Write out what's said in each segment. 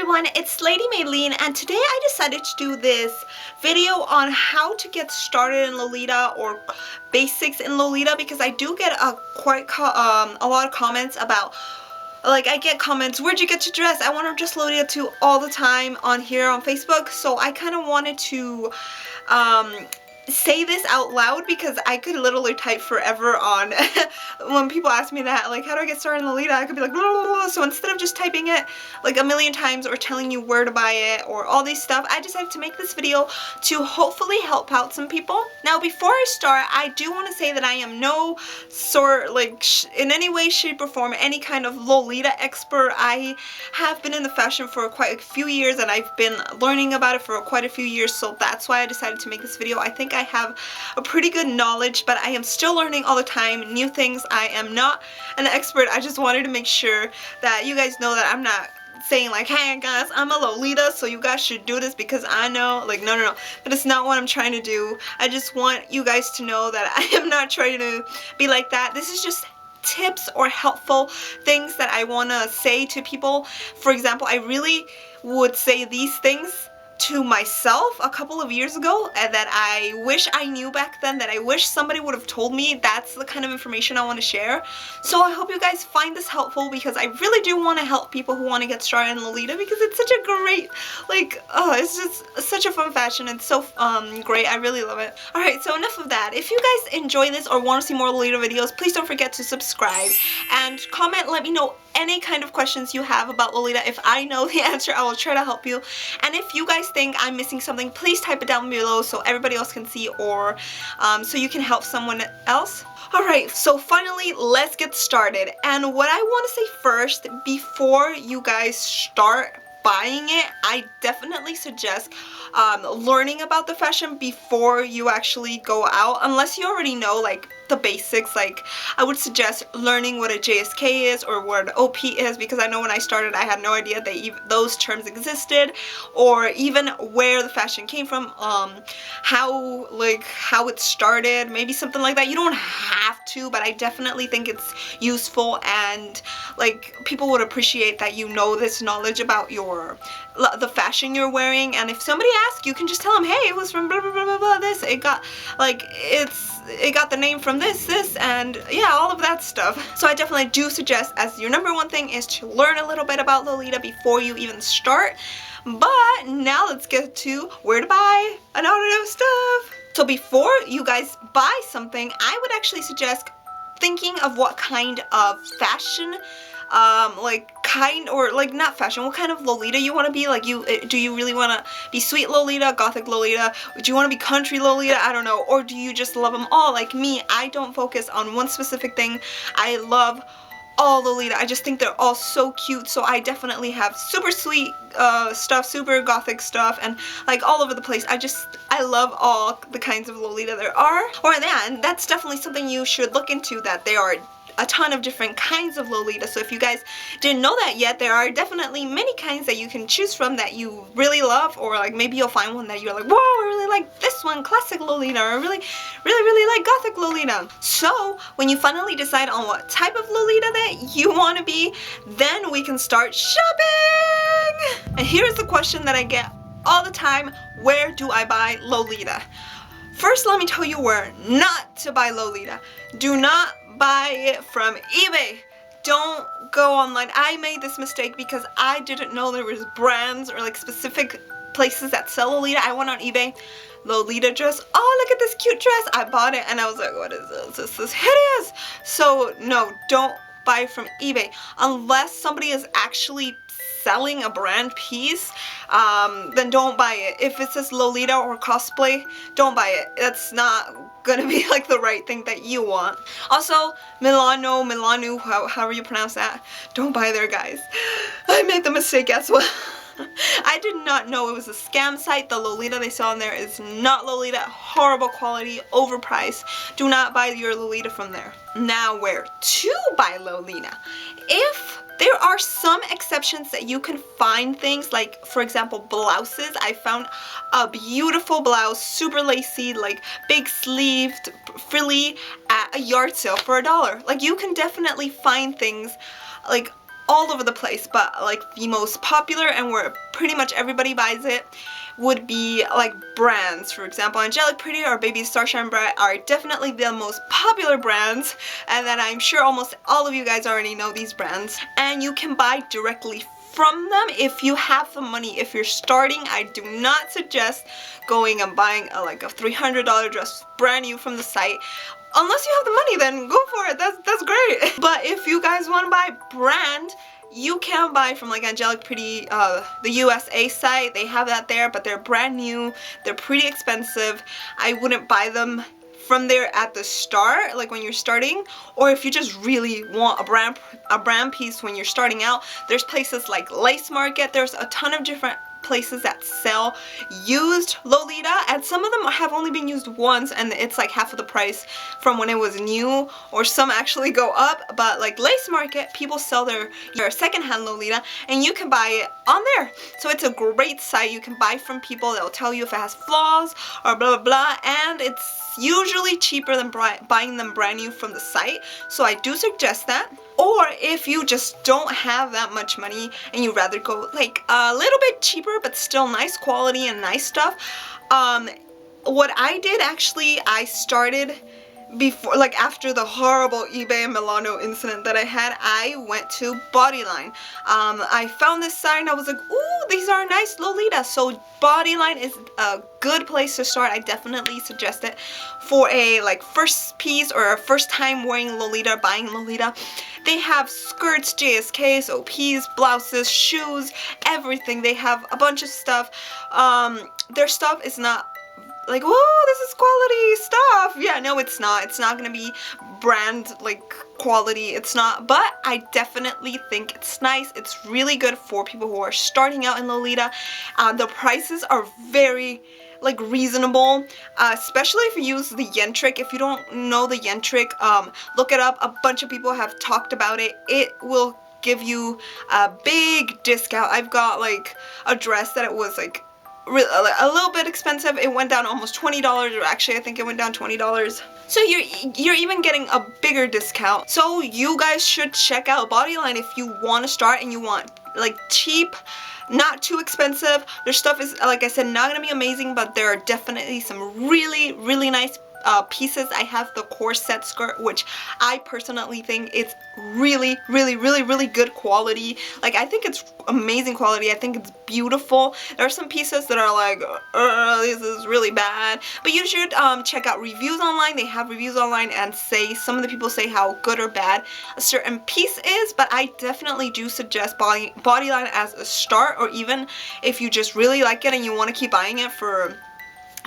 everyone, it's LadyMeilin, and today I decided to do this video on how to get started in Lolita or basics in Lolita, because I do get a lot of comments about, like, I get comments, where'd you get your dress? I want to dress Lolita too all the time on here on Facebook, so I kind of wanted to say this out loud because I could literally type forever on when people ask me that, like, how do I get started in Lolita? I could be like, blah, blah, blah. So instead of just typing it like a million times or telling you where to buy it or all these stuff, I decided to make this video to hopefully help out some people. Now, before I start, I do want to say that I am no sort, like, in any way, shape, or form, any kind of Lolita expert. I have been in the fashion for quite a few years, and I've been learning about it for quite a few years, so that's why I decided to make this video. I think I have a pretty good knowledge, but I am still learning all the time, new things. I am not an expert. I just wanted to make sure that you guys know that I'm not saying like, hey guys, I'm a Lolita, so you guys should do this because I know. Like, no. That is not what I'm trying to do. I just want you guys to know that I am not trying to be like that. This is just tips or helpful things that I want to say to people. For example, I really would say these things to myself a couple of years ago that I wish I knew back then, that I wish somebody would have told me. That's the kind of information I want to share. So I hope you guys find this helpful, because I really do want to help people who want to get started in Lolita, because it's such a great, like, it's just such a fun fashion. It's so great. I really love it. Alright, so enough of that. If you guys enjoy this or want to see more Lolita videos, please don't forget to subscribe and comment. Let me know any kind of questions you have about Lolita. If I know the answer, I will try to help you. And if you guys think I'm missing something, please type it down below so everybody else can see, or so you can help someone else. Alright, so finally, let's get started. And what I want to say first, before you guys start buying it, I definitely suggest learning about the fashion before you actually go out, unless you already know, like, the basics. Like, I would suggest learning what a JSK is or what an OP is, because I know when I started I had no idea that those terms existed, or even where the fashion came from, how it started, maybe something like that. You don't have to, but I definitely think it's useful, and like, people would appreciate that you know this knowledge about the fashion you're wearing. And if somebody asks, you can just tell them, hey, it was from blah blah blah blah blah, this, it got, like, it got the name from this, and yeah, all of that stuff. So I definitely do suggest, as your number one thing, is to learn a little bit about Lolita before you even start. But now let's get to where to buy and all of those stuff. So before you guys buy something, I would actually suggest thinking of what kind of fashion, not fashion, what kind of Lolita you want to be. Like, do you really want to be sweet Lolita, gothic Lolita? Do you want to be country Lolita? I don't know. Or do you just love them all? Like me, I don't focus on one specific thing. I love all Lolita. I just think they're all so cute. So I definitely have super sweet stuff, super gothic stuff, and like all over the place. I love all the kinds of Lolita there are. And that's definitely something you should look into, that there are a ton of different kinds of Lolita. So if you guys didn't know that yet, there are definitely many kinds that you can choose from that you really love, or like maybe you'll find one that you're like, whoa, I really like this one, classic Lolita, or really like gothic Lolita. So when you finally decide on what type of Lolita that you want to be, then we can start shopping. And here's the question that I get all the time: where do I buy Lolita? First, let me tell you where not to buy Lolita. Do not buy it from eBay. Don't go online. I made this mistake because I didn't know there was brands or like specific places that sell Lolita. I went on eBay, Lolita dress. Oh, look at this cute dress. I bought it and I was like, what is this? This is hideous. So no, don't buy from eBay unless somebody is actually selling a brand piece. Then don't buy it. If it says Lolita or cosplay, don't buy it. That's not gonna be like the right thing that you want. Also, Milano, however you pronounce that, don't buy there, guys. I made the mistake as well. I did not know it was a scam site. The Lolita they sell on there is not Lolita. Horrible quality, overpriced. Do not buy your Lolita from there. Now, where to buy Lolita? If there are some exceptions that you can find things, like, for example, blouses. I found a beautiful blouse, super lacy, like big sleeved, frilly, at a yard sale for $1. Like, you can definitely find things like all over the place, but like the most popular and where pretty much everybody buys it would be like brands. For example, Angelic Pretty or Baby Starshine Bright are definitely the most popular brands, and then I'm sure almost all of you guys already know these brands. And you can buy directly from them if you have the money. If you're starting, I do not suggest going and buying like a $300 dress brand new from the site. Unless you have the money, then go for it. That's great. But if you guys want to buy brand, you can buy from like Angelic Pretty, the USA site. They have that there, but they're brand new. They're pretty expensive. I wouldn't buy them from there at the start, like when you're starting. Or if you just really want a brand piece when you're starting out, there's places like Lace Market. There's a ton of different places that sell used Lolita, and some of them have only been used once and it's like half of the price from when it was new, or some actually go up. But like Lace Market, people sell their secondhand Lolita and you can buy it on there. So it's a great site. You can buy from people. They'll tell you if it has flaws or blah blah blah, and it's usually cheaper than buying them brand new from the site. So I do suggest that. Or if you just don't have that much money and you'd rather go like a little bit cheaper but still nice quality and nice stuff, what I did actually, I started before, like after the horrible eBay Milano incident that I had, I went to Bodyline. I found this site and I was like, ooh, these are nice Lolitas. So Bodyline is a good place to start. I definitely suggest it for a like first piece or a first time wearing Lolita, buying Lolita. They have skirts, JSKs, OPs, blouses, shoes, everything. They have a bunch of stuff. Their stuff is not like, whoa, this is quality stuff. Yeah, no, it's not. It's not gonna be brand like quality. It's not, but I definitely think it's nice. It's really good for people who are starting out in Lolita. The prices are very like reasonable, especially if you use the yen trick. If you don't know the yen trick, look it up. A bunch of people have talked about it. It will give you a big discount. I've got like a dress that it was like a little bit expensive. It went down almost $20, or actually I think it went down $20. So you're even getting a bigger discount. So you guys should check out Bodyline if you want to start and you want like cheap, not too expensive. Their stuff is, like I said, not gonna be amazing, but there are definitely some really, really nice pieces. I have the corset skirt, which I personally think it's really, really, really, really good quality. Like, I think it's amazing quality. I think it's beautiful. There are some pieces that are like, this is really bad, but you should check out reviews online. They have reviews online and say, some of the people say how good or bad a certain piece is, but I definitely do suggest Bodyline as a start, or even if you just really like it and you want to keep buying it for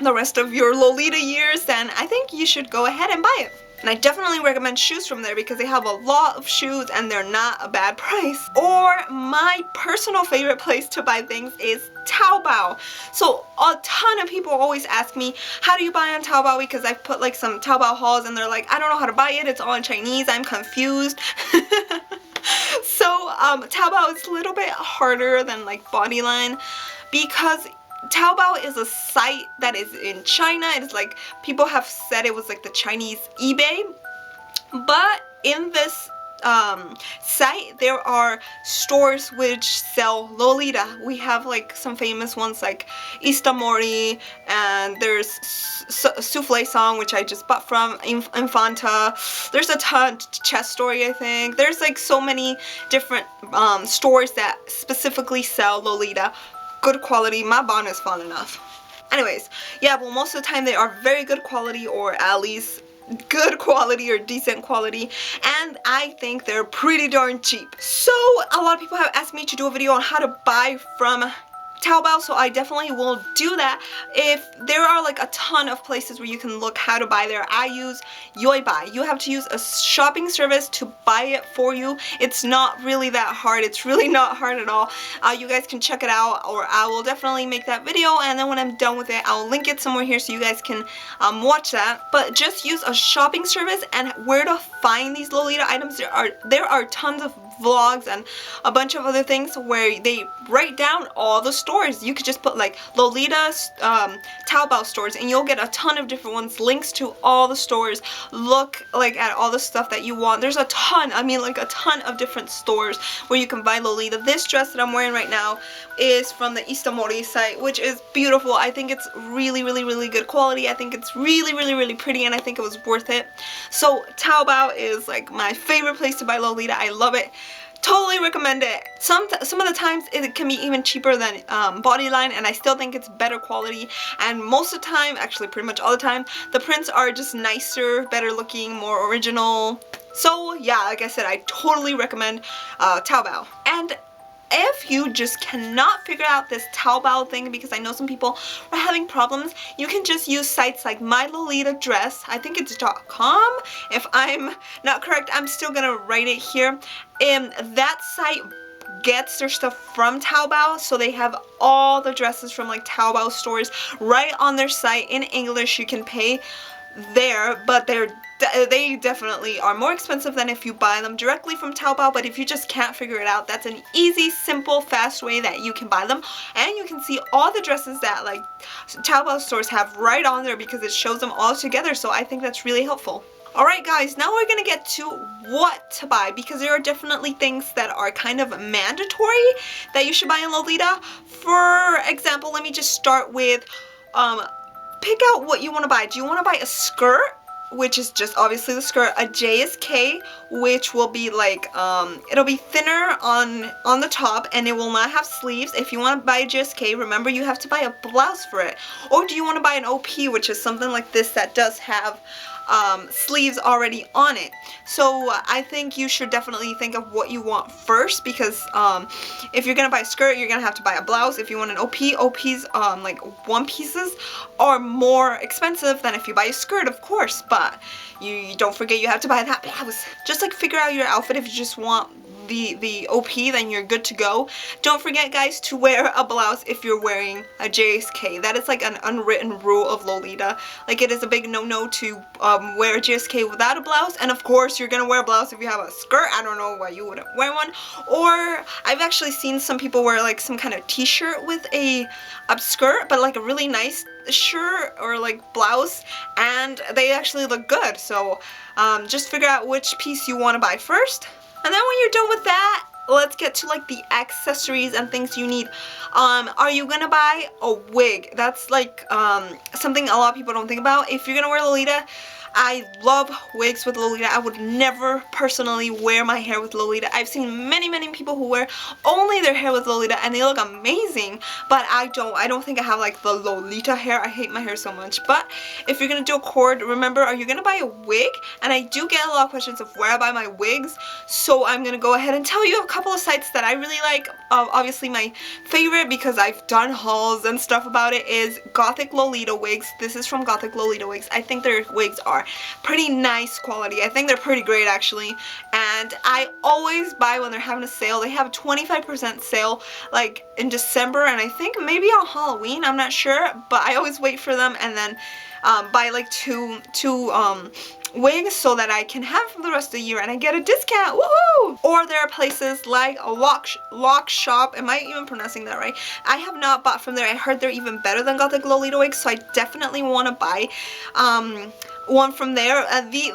the rest of your Lolita years, then I think you should go ahead and buy it. And I definitely recommend shoes from there because they have a lot of shoes and they're not a bad price. Or my personal favorite place to buy things is Taobao. So a ton of people always ask me, how do you buy on Taobao? Because I've put like some Taobao hauls and they're like, I don't know how to buy it. It's all in Chinese. I'm confused. So Taobao is a little bit harder than like Bodyline because Taobao is a site that is in China. It is like, people have said it was like the Chinese eBay, but in this site there are stores which sell Lolita. We have like some famous ones like Istamori, and there's Souffle Song, which I just bought from Infanta. There's a ton, Chess Story, I think. There's like so many different stores that specifically sell Lolita. Good quality. My bond is fun enough. Anyways, yeah, well, most of the time they are very good quality, or at least good quality or decent quality, and I think they're pretty darn cheap. So a lot of people have asked me to do a video on how to buy from Taobao, so I definitely will do that. If there are like a ton of places where you can look how to buy there, I use Yoibuy. You have to use a shopping service to buy it for you. It's not really that hard. It's really not hard at all. You guys can check it out, or I will definitely make that video, and then when I'm done with it, I'll link it somewhere here so you guys can watch that. But just use a shopping service. And where to find these Lolita items, there are tons of vlogs and a bunch of other things where they write down all the stores. You could just put like Lolita's Taobao stores and you'll get a ton of different ones, links to all the stores. Look like at all the stuff that you want. There's a ton, I mean like a ton of different stores where you can buy Lolita. This dress that I'm wearing right now is from the Istamori site, which is beautiful. I think it's really good quality. I think it's really pretty, and I think it was worth it. So Taobao is like my favorite place to buy Lolita. I love it. Totally recommend it. Some of the times it can be even cheaper than Bodyline, and I still think it's better quality. And most of the time, actually pretty much all the time, the prints are just nicer, better looking, more original. So yeah, like I said, I totally recommend Taobao. And if you just cannot figure out this Taobao thing, because I know some people are having problems, you can just use sites like My Lolita Dress. I think it's .com. If I'm not correct, I'm still gonna write it here. And that site gets their stuff from Taobao, so they have all the dresses from like Taobao stores right on their site in English. You can pay there, but they definitely are more expensive than if you buy them directly from Taobao. But if you just can't figure it out, that's an easy, simple, fast way that you can buy them, and you can see all the dresses that like Taobao stores have right on there because it shows them all together. So I think that's really helpful. Alright guys, now we're gonna get to what to buy, because there are definitely things that are kind of mandatory that you should buy in Lolita. For example, let me just start with pick out what you want to buy. Do you want to buy a skirt, which is just obviously the skirt, a JSK, which will be like it'll be thinner on the top and it will not have sleeves. If you want to buy a JSK, remember you have to buy a blouse for it. Or do you want to buy an OP, which is something like this that does have sleeves already on it? So I think you should definitely think of what you want first, because if you're gonna buy a skirt, you're gonna have to buy a blouse. If you want an OPs like one pieces are more expensive than if you buy a skirt, of course, but you don't forget you have to buy that blouse. Just like figure out your outfit. If you just want the OP, then you're good to go. Don't forget guys to wear a blouse if you're wearing a JSK. That is like an unwritten rule of Lolita. Like it is a big no-no to wear a JSK without a blouse, and of course you're gonna wear a blouse if you have a skirt. I don't know why you wouldn't wear one. Or I've actually seen some people wear like some kind of t-shirt with a skirt, but like a really nice shirt or like blouse, and they actually look good. So just figure out which piece you want to buy first. And then when you're done with that, let's get to like the accessories and things you need. Are you gonna buy a wig? That's like something a lot of people don't think about. If you're gonna wear Lolita, I love wigs with Lolita. I would never personally wear my hair with Lolita. I've seen many people who wear only their hair with Lolita and they look amazing, but I don't think I have like the Lolita hair. I hate my hair so much. But if you're gonna do a cord, remember, are you gonna buy a wig? And I do get a lot of questions of where I buy my wigs, so I'm gonna go ahead and tell you a couple of sites that I really like. Obviously my favorite, because I've done hauls and stuff about it, is Gothic Lolita Wigs. This is from Gothic Lolita Wigs. I think their wigs are pretty nice quality. I think they're pretty great actually, and I always buy when they're having a sale. They have a 25% sale like in December, and I think maybe on Halloween, I'm not sure, but I always wait for them and then buy like two wigs so that I can have for the rest of the year and I get a discount. Woohoo! Or there are places like a lock shop. Am I even pronouncing that right? I have not bought from there. I heard they're even better than Gothic Lolita Wigs, so I definitely want to buy one from there.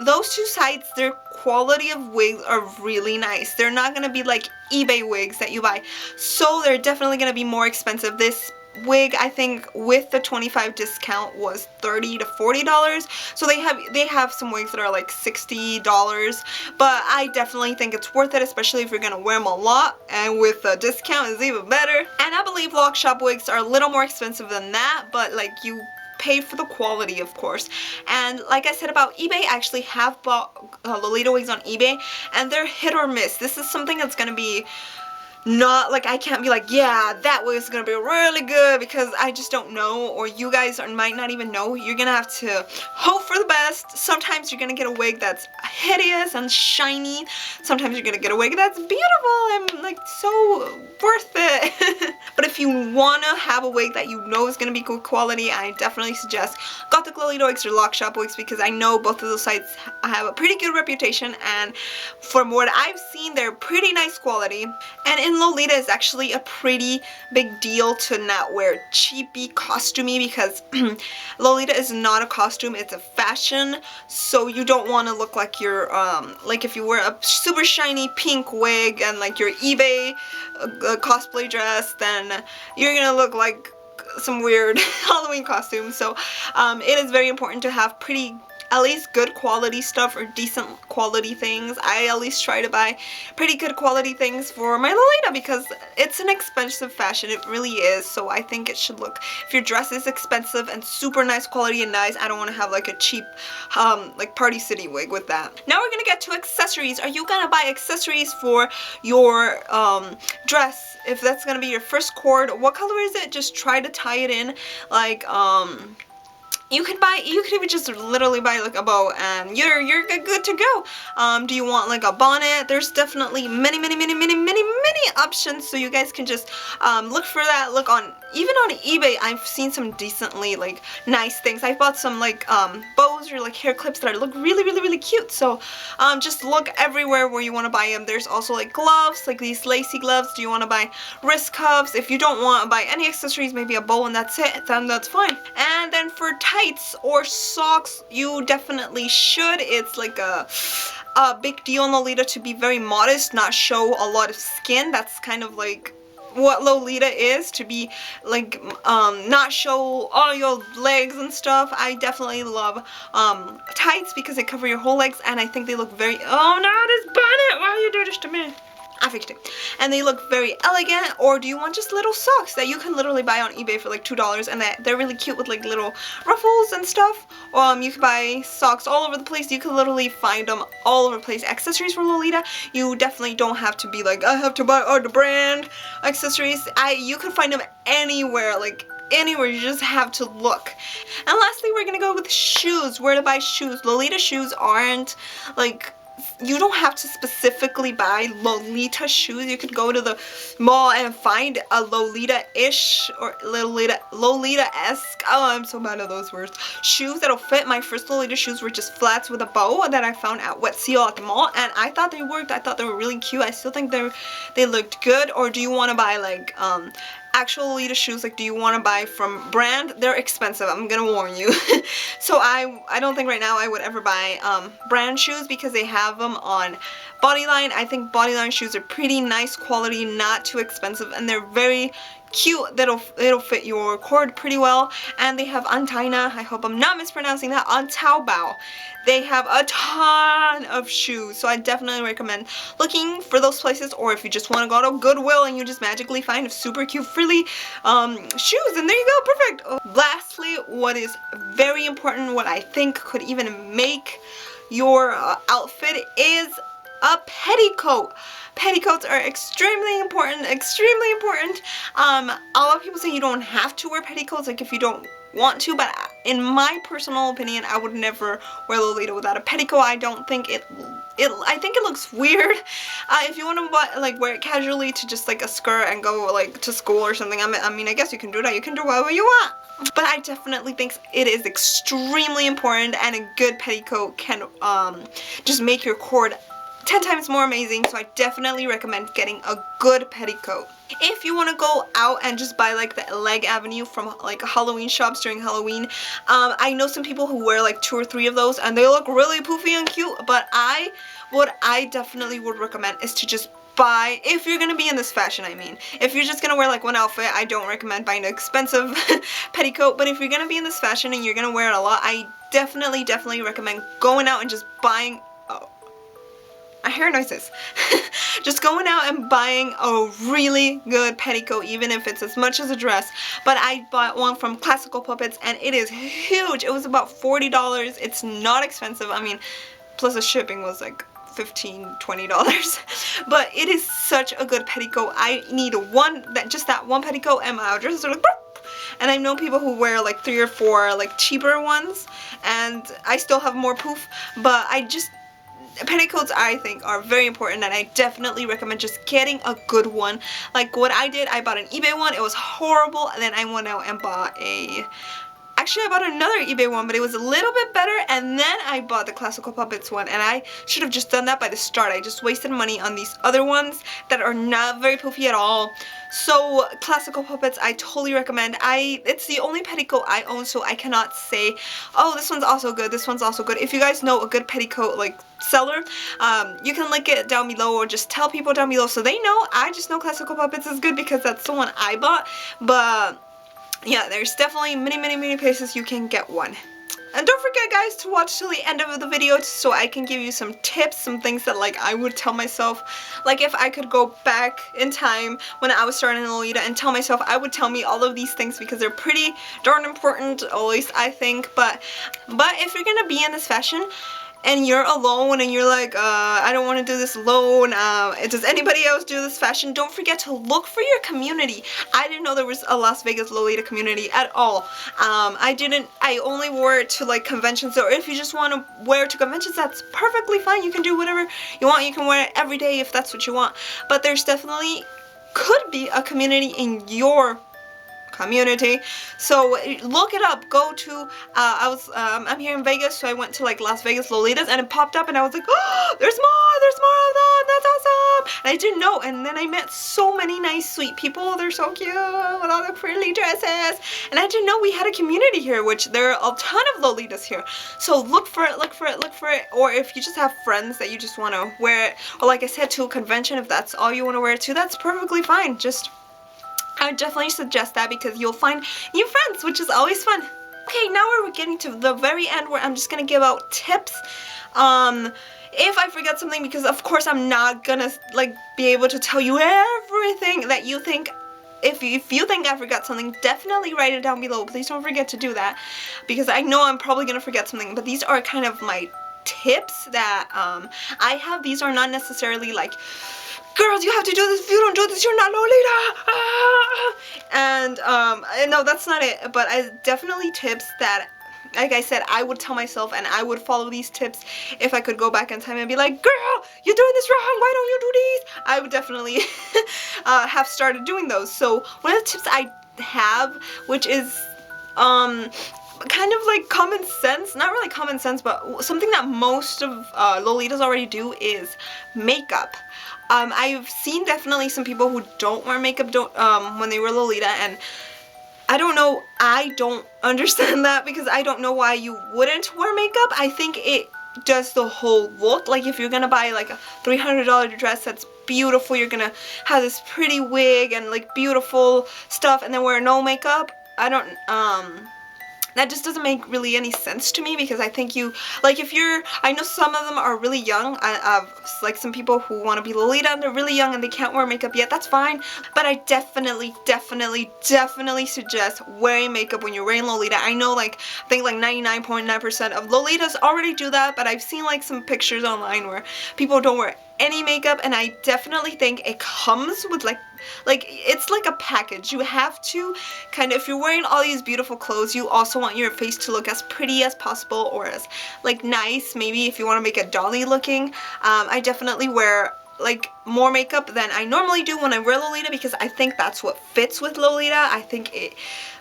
Those two sites, their quality of wigs are really nice. They're not gonna be like eBay wigs that you buy, so they're definitely gonna be more expensive. This wig, I think with the 25 discount, was $30 to $40. So they have some wigs that are like $60, but I definitely think it's worth it, especially if you're gonna wear them a lot, and with a discount is even better. And I believe Lock Shop wigs are a little more expensive than that, but like you pay for the quality, of course. And like I said about eBay, I actually have bought Lolita wigs on eBay, and they're hit or miss. This is something that's gonna be not like, I can't be like, yeah, that wig is gonna be really good, because I just don't know, or you guys might not even know. You're gonna have to hope for the best. Sometimes you're gonna get a wig that's hideous and shiny. Sometimes you're gonna get a wig that's beautiful and like so worth it. But if if you want to have a wig that you know is going to be good quality, I definitely suggest Gothic Lolita Wigs or Lock Shop Wigs, because I know both of those sites have a pretty good reputation, and from what I've seen, they're pretty nice quality. And in Lolita is actually a pretty big deal to not wear cheapy, costumey, because Lolita is not a costume, it's a fashion, so you don't want to look like you're, like if you wear a super shiny pink wig and like your eBay cosplay dress, then you're gonna look like some weird Halloween costume. So it is very important to have pretty, at least good quality stuff or decent quality things. I at least try to buy pretty good quality things for my Lolita because it's an expensive fashion, it really is. So I think it should look, if your dress is expensive and super nice quality and nice, I don't want to have like a cheap like Party City wig with that. Now we're gonna get to accessories. Are you gonna buy accessories for your dress? If that's gonna be your first cord, what color is it? Just try to tie it in like you could even just literally buy like a bow and you're good to go. Do you want like a bonnet? There's definitely many options, so you guys can just look for that. Look on, even on eBay, I've seen some decently like nice things. I bought some like bows or like hair clips that look really cute. So just look everywhere where you want to buy them. There's also like gloves, like these lacy gloves. Do you want to buy wrist cuffs? If you don't want to buy any accessories, maybe a bow and that's it, then that's fine. And then for tights or socks, you definitely should. It's like a big deal in Lolita to be very modest, not show a lot of skin. That's kind of like what Lolita is, to be like not show all your legs and stuff. I definitely love tights because they cover your whole legs, and I think they look very, oh no, this bonnet, why you do this to me? I fixed it. And they look very elegant. Or do you want just little socks that you can literally buy on eBay for like $2, and they're really cute with like little ruffles and stuff. You can buy socks all over the place. You can literally find them all over the place. Accessories for Lolita, you definitely don't have to be like, I have to buy all the brand accessories. You can find them anywhere, like anywhere. You just have to look. And lastly, we're gonna go with shoes. Where to buy shoes. Lolita shoes aren't like, you don't have to specifically buy Lolita shoes. You could go to the mall and find a Lolita-ish or Lolita-esque, oh, I'm so bad at those words, shoes that'll fit. My first Lolita shoes were just flats with a bow that I found at Wet Seal at the mall, and I thought they worked. I thought they were really cute. I still think they looked good. Or do you want to buy like actual Lolita shoes? Like, do you want to buy from brand? They're expensive, I'm gonna warn you. So I don't think right now I would ever buy brand shoes because they have them on Bodyline. I think Bodyline shoes are pretty nice quality, not too expensive, and they're very cute. It'll fit your cord pretty well. And they have on Taina, I hope I'm not mispronouncing that, on Taobao. They have a ton of shoes, so I definitely recommend looking for those places. Or if you just want to go to Goodwill and you just magically find a super cute frilly shoes, and there you go, perfect. Lastly, what is very important, what I think could even make your outfit, is a petticoat. Petticoats are extremely important, extremely important. A lot of people say you don't have to wear petticoats, like if you don't want to, but in my personal opinion, I would never wear Lolita without a petticoat. I don't think I think it looks weird. If you want to like wear it casually to just like a skirt and go like to school or something, I mean, I guess you can do that. You can do whatever you want. But I definitely think it is extremely important, and a good petticoat can just make your cord 10 times more amazing. So I definitely recommend getting a good petticoat. If you want to go out and just buy like the Leg Avenue from like Halloween shops during Halloween, I know some people who wear like 2 or 3 of those and they look really poofy and cute, but what I definitely would recommend is to just buy, if you're gonna be in this fashion, I mean, if you're just gonna wear like one outfit, I don't recommend buying an expensive petticoat. But if you're gonna be in this fashion and you're gonna wear it a lot, I definitely recommend going out and just buying, I hear noises. Just going out and buying a really good petticoat, even if it's as much as a dress. But I bought one from Classical Puppets and it is huge. It was about $40. It's not expensive. I mean, plus the shipping was like $15, $20. But it is such a good petticoat. I need just that one petticoat, and my dresses are like, and I know people who wear like 3 or 4 like cheaper ones, and I still have more poof, but petticoats I think are very important, and I definitely recommend just getting a good one. Like what I did, I bought an eBay one, it was horrible, and then I went out and bought actually I bought another eBay one, but it was a little bit better, and then I bought the Classical Puppets one, and I should have just done that by the start. I just wasted money on these other ones that are not very poofy at all. So Classical Puppets I totally recommend. It's the only petticoat I own, so I cannot say, oh, this one's also good, this one's also good. If you guys know a good petticoat like seller, you can link it down below, or just tell people down below so they know. I just know Classical Puppets is good because that's the one I bought, but yeah, there's definitely many places you can get one. And don't forget, guys, to watch till the end of the video so I can give you some tips, some things that like I would tell myself. Like if I could go back in time when I was starting in Lolita and tell myself, I would tell me all of these things because they're pretty darn important, at least I think. But if you're gonna be in this fashion and you're alone and you're like, I don't want to do this alone, does anybody else do this fashion? Don't forget to look for your community. I didn't know there was a Las Vegas Lolita community at all. I only wore it to like conventions, or if you just want to wear it to conventions, that's perfectly fine. You can do whatever you want. You can wear it every day if that's what you want. But there's definitely could be a community in your community, so look it up. Go to I'm here in Vegas, so I went to like Las Vegas Lolitas, and it popped up, and I was like, oh, there's more of them, that's awesome. And I didn't know, and then I met so many nice sweet people. They're so cute with all the pretty dresses, and I didn't know we had a community here, which there are a ton of Lolitas here. So look for it, or if you just have friends that you just want to wear it, or like I said, to a convention, if that's all you want to wear it to, that's perfectly fine. I would definitely suggest that because you'll find new friends, which is always fun. Okay, now we're getting to the very end where I'm just gonna give out tips. If I forget something, because of course I'm not gonna like be able to tell you everything that you think. If you think I forgot something, definitely write it down below. Please don't forget to do that, because I know I'm probably gonna forget something. But these are kind of my tips that I have. These are not necessarily like, girls, you have to do this. If you don't do this, you're not Lolita. And no, that's not it. But I definitely tips that, like I said, I would tell myself, and I would follow these tips if I could go back in time and be like, girl, you're doing this wrong. Why don't you do these? I would definitely have started doing those. So one of the tips I have, which is kind of like common sense, not really common sense, but something that most of Lolitas already do, is makeup. I've seen definitely some people who don't wear makeup when they were Lolita, and I don't know, I don't understand that, because I don't know why you wouldn't wear makeup. I think it does the whole look. Like if you're gonna buy like a $300 dress that's beautiful, you're gonna have this pretty wig and like beautiful stuff, and then wear no makeup. I don't, that just doesn't make really any sense to me, because I think you, like if you're, I know some of them are really young. I have like some people who want to be Lolita and they're really young and they can't wear makeup yet. That's fine. But I definitely suggest wearing makeup when you're wearing Lolita. I know I think like 99.9% of Lolitas already do that, but I've seen like some pictures online where people don't wear any makeup, and I definitely think it comes with like it's like a package. You have to kind of, if you're wearing all these beautiful clothes, you also want your face to look as pretty as possible, or as like nice. Maybe if you want to make it dolly looking, I definitely wear like more makeup than I normally do when I wear Lolita, because I think that's what fits with Lolita. I think it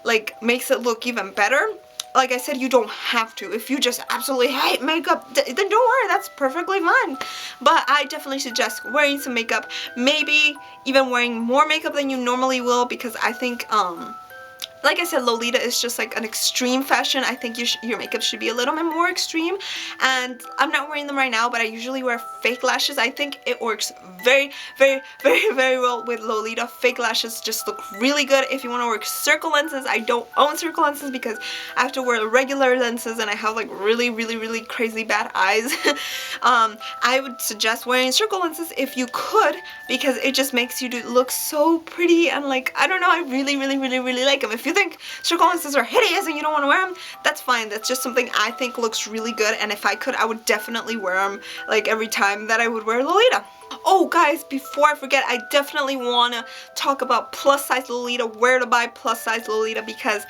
like makes it look even better. Like I said, you don't have to. If you just absolutely hate makeup, then don't worry, that's perfectly fine. But I definitely suggest wearing some makeup, maybe even wearing more makeup than you normally will, because I think, like I said, Lolita is just like an extreme fashion. I think your makeup should be a little bit more extreme, and I'm not wearing them right now, but I usually wear fake lashes. I think it works very well with Lolita. Fake lashes just look really good. If you want to wear circle lenses, I don't own circle lenses because I have to wear regular lenses, and I have like really crazy bad eyes. I would suggest wearing circle lenses if you could, because it just makes you look so pretty, and like, I don't know, I really like them. If you think circle lenses are hideous and you don't want to wear them, that's fine. That's just something I think looks really good, and if I could, I would definitely wear them like every time that I would wear Lolita. Oh guys, before I forget, I definitely want to talk about plus size Lolita, where to buy plus size Lolita, because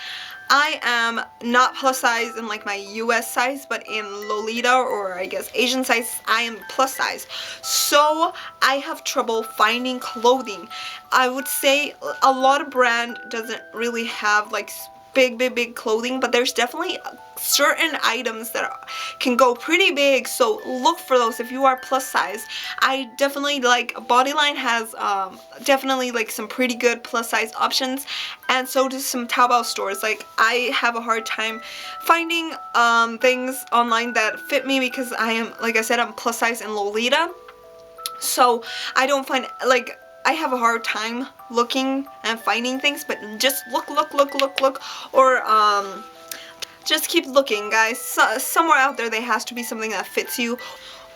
I am not plus size in like my US size, but in Lolita, or I guess Asian size, I am plus size. So I have trouble finding clothing. I would say a lot of brand doesn't really have like big clothing, but there's definitely certain items that can go pretty big, so look for those if you are plus size. I definitely like Bodyline has definitely like some pretty good plus size options, and so does some Taobao stores. Like I have a hard time finding things online that fit me because I am, like I said, I'm plus size in Lolita, so I don't find, like, I have a hard time looking and finding things, but just look, or just keep looking, guys. Somewhere out there has to be something that fits you.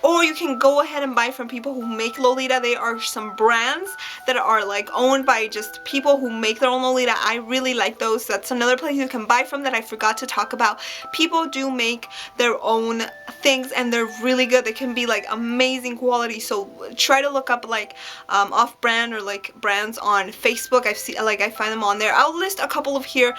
Or you can go ahead and buy from people who make Lolita. There are some brands that are like owned by just people who make their own Lolita. I really like those. That's another place you can buy from that I forgot to talk about. People do make their own things and they're really good. They can be like amazing quality. So try to look up like off-brand or like brands on Facebook. I find them on there. I'll list a couple of here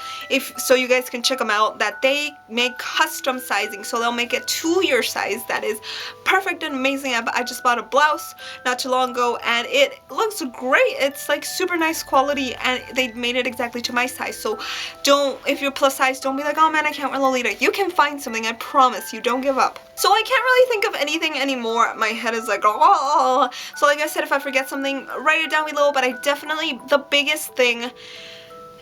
so you guys can check them out, that they make custom sizing. So they'll make it to your size. That is perfect and amazing. I just bought a blouse not too long ago and it looks great. It's like super nice quality and they made it exactly to my size. So if you're plus size, don't be like, oh man, I can't wear Lolita. You can find something, I promise you. Don't give up. So I can't really think of anything anymore. My head is like, oh. So like I said, if I forget something, write it down below. But the biggest thing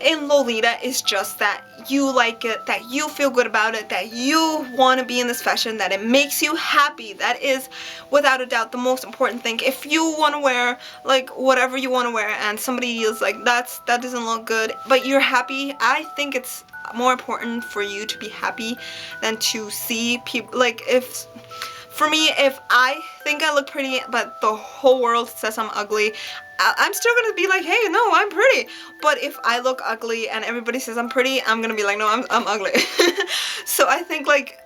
in Lolita is just that you like it, that you feel good about it, that you want to be in this fashion, that it makes you happy. That is without a doubt the most important thing. If you want to wear like whatever you want to wear and somebody is like, that doesn't look good, but you're happy, I think it's more important for you to be happy than to see people, like, for me, if I think I look pretty but the whole world says I'm ugly, I'm still gonna be like, hey, no, I'm pretty. But if I look ugly and everybody says I'm pretty, I'm gonna be like, no, I'm ugly. So I think like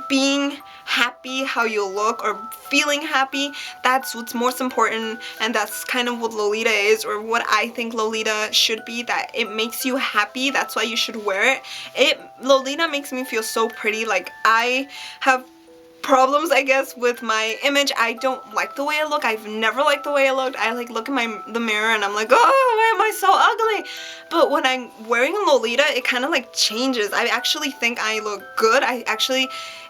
being happy how you look, or feeling happy, that's what's most important, and that's kind of what Lolita is, or what I think Lolita should be, that it makes you happy. That's why you should wear it. Lolita makes me feel so pretty. Like, I have problems, I guess, with my image. I don't like the way I look. I've never liked the way I looked. I like look in the mirror and I'm like, oh, why am I so ugly? But when I'm wearing a Lolita, it kind of like changes. I actually think I look good.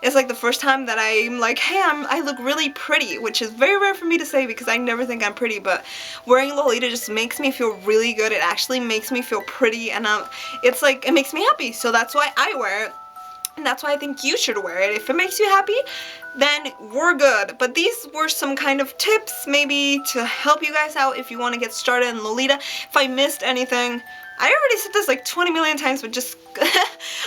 It's like the first time that I'm like, hey, I look really pretty, which is very rare for me to say because I never think I'm pretty, but wearing Lolita just makes me feel really good. It actually makes me feel pretty, and it's like, it makes me happy. So that's why I wear it. And that's why I think you should wear it. If it makes you happy, then we're good. But these were some kind of tips maybe to help you guys out if you want to get started in Lolita. If I missed anything, I already said this like 20 million times, but just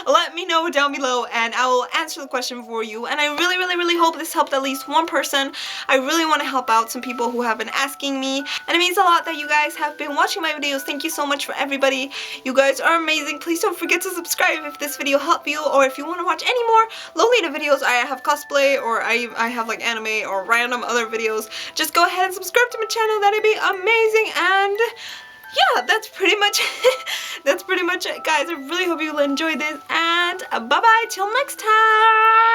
let me know down below and I will answer the question for you. And I really hope this helped at least one person. I really want to help out some people who have been asking me, and it means a lot that you guys have been watching my videos. Thank you so much for everybody. You guys are amazing. Please don't forget to subscribe if this video helped you, or if you want to watch any more Lolita videos. I have cosplay, or I have like anime or random other videos. Just go ahead and subscribe to my channel. That'd be amazing. And yeah, that's pretty much it, guys. I really hope you enjoyed this, and bye-bye till next time.